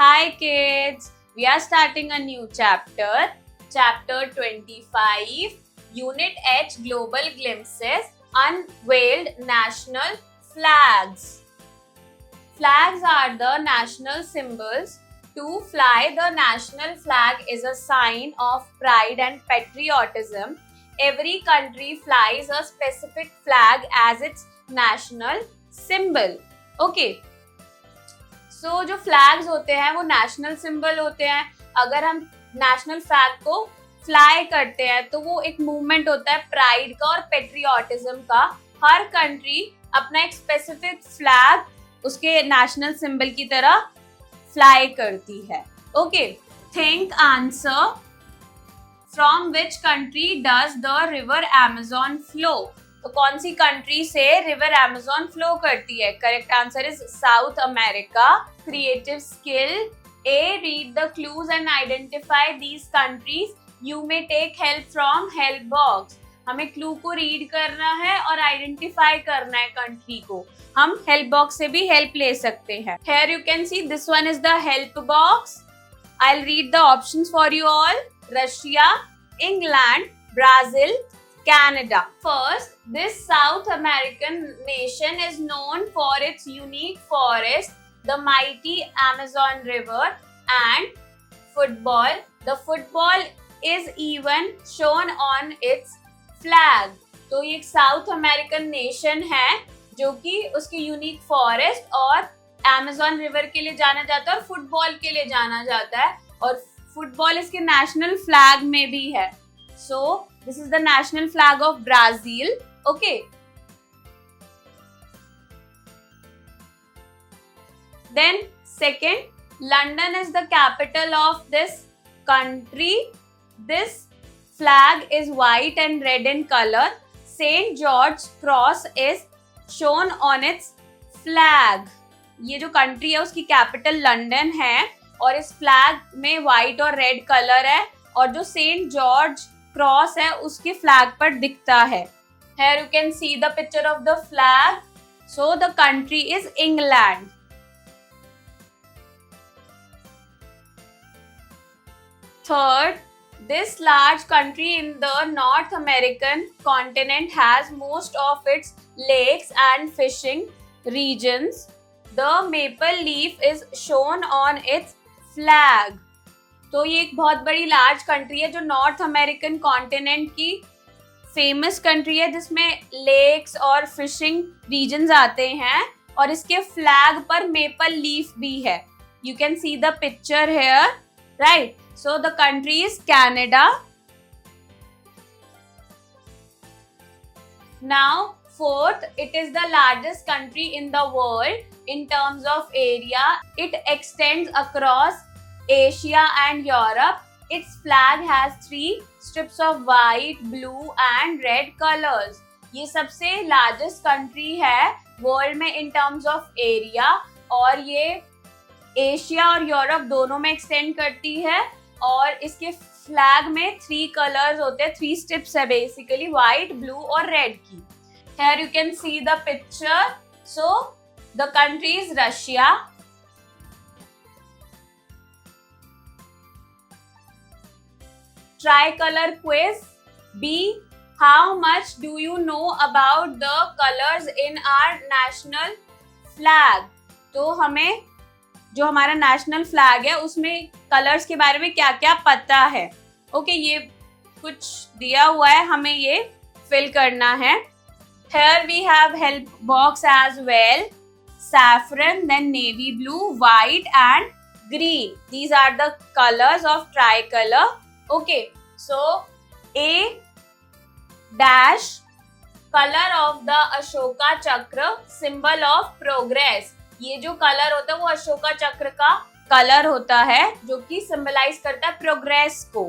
Hi kids, we are starting a new chapter, chapter 25, Unit H Global Glimpses, Unveiled National Flags. Flags are the national symbols. To fly the national flag is a sign of pride and patriotism. Every country flies a specific flag as its national symbol. Okay. सो जो flags होते हैं वो national symbol होते हैं. अगर हम national flag को fly करते हैं तो वो एक मूवमेंट होता है प्राइड का और पेट्रियोटिज्म का. हर कंट्री अपना एक स्पेसिफिक फ्लैग उसके नेशनल सिंबल की तरह फ्लाई करती है. Okay, think answer. From which country does the river Amazon flow? तो कौन सी कंट्री से रिवर अमेज़न फ्लो करती है? Correct answer is South America. Creative skill. A, read the clues and identify these countries. You may take help from help box. हमें clue को read करना है और आइडेंटिफाई करना है कंट्री को. हम हेल्प बॉक्स से भी हेल्प ले सकते हैं. Here you can see this one is the help box. I'll read the options for you all. Russia, England, Brazil, Canada. First, this South American nation is known for its unique forest, the mighty Amazon River, and football. The football is even shown on its flag. तो ये एक south American nation है जो कि उसकी unique forest और Amazon river के लिए जाना जाता है और फुटबॉल के लिए जाना जाता है, और फुटबॉल इसके नेशनल फ्लैग में भी है. So this is the national flag of Brazil. Okay. Then second, London is the capital of this country. This flag is white and red in color. St. George's Cross is shown on its flag. ये जो country है उसकी capital London है और इस flag में white और red colour है, और जो सेंट जॉर्ज क्रॉस है उसके फ्लैग पर दिखता है. Here you can see the picture of the flag. So the country is England. Third, this large country in the North American continent has most of its lakes and fishing regions. The maple leaf is shown on its flag. तो ये एक बहुत बड़ी large country है जो north American continent की famous country है जिसमें लेक्स और फिशिंग रीजन्स आते हैं, और इसके फ्लैग पर मेपल लीफ भी है. You can see the picture here, right? So the country is Canada. Now fourth, it is the largest country in the world in terms of area. It extends across Asia and Europe. Its flag has 3 strips of white, blue and red colors. ये सबसे largest country है world में in terms of area, और ये Asia और Europe दोनों में extend करती है, और इसके flag में 3 colors होते हैं, 3 strips है basically, white, blue और red की. Here you can see the picture. So the country is Russia. Tricolor quiz. B. How much do you know about the colors in our national flag? तो हमें जो हमारा national flag है उसमें colours के बारे में क्या क्या पता है. ओके, ये कुछ दिया हुआ है, हमें ये फिल करना है. Here we have help box as well. Saffron, then navy blue, white and green. These are the colors of tricolor. Okay, so A dash, color of the Ashoka Chakra, symbol of progress. ये जो colour होता है वो अशोका चक्र का colour होता है जो कि सिंबलाइज करता है प्रोग्रेस को.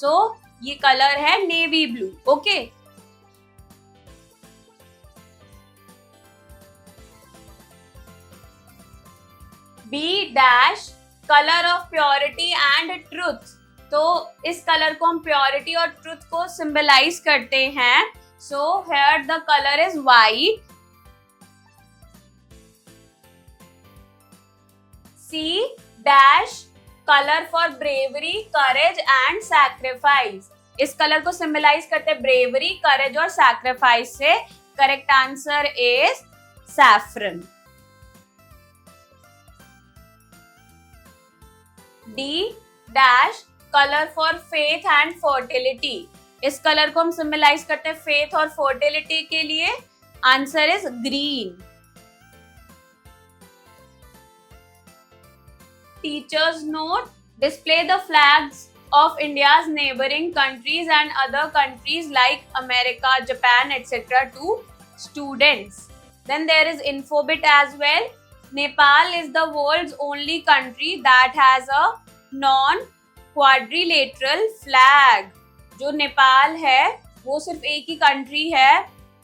So ये कलर है navy blue. Okay, B dash, color of purity and truth. तो इस कलर को हम प्योरिटी और ट्रुथ को सिंबलाइज करते हैं. सो here the color is white. C dash color for bravery, courage and sacrifice. इस कलर को सिंबलाइज करते हैं bravery, courage और sacrifice से. Correct answer is saffron. D dash color for faith and fertility. इस कलर को हम सिंबलाइज करते हैं फेथ और फर्टिलिटी के लिए. Answer is green. Teachers note, display the flags of India's neighboring countries and other countries like America, Japan, etc. to students. Then there is infobit as well. Nepal is the world's only country that has a non-quadrilateral flag. जो नेपाल है वो सिर्फ एक ही country है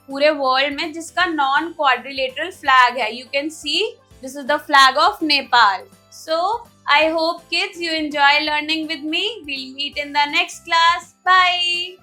पूरे world में जिसका non quadrilateral flag है. You can see this is the flag of Nepal. So I hope kids you enjoy learning with me. We'll meet in the next class. Bye.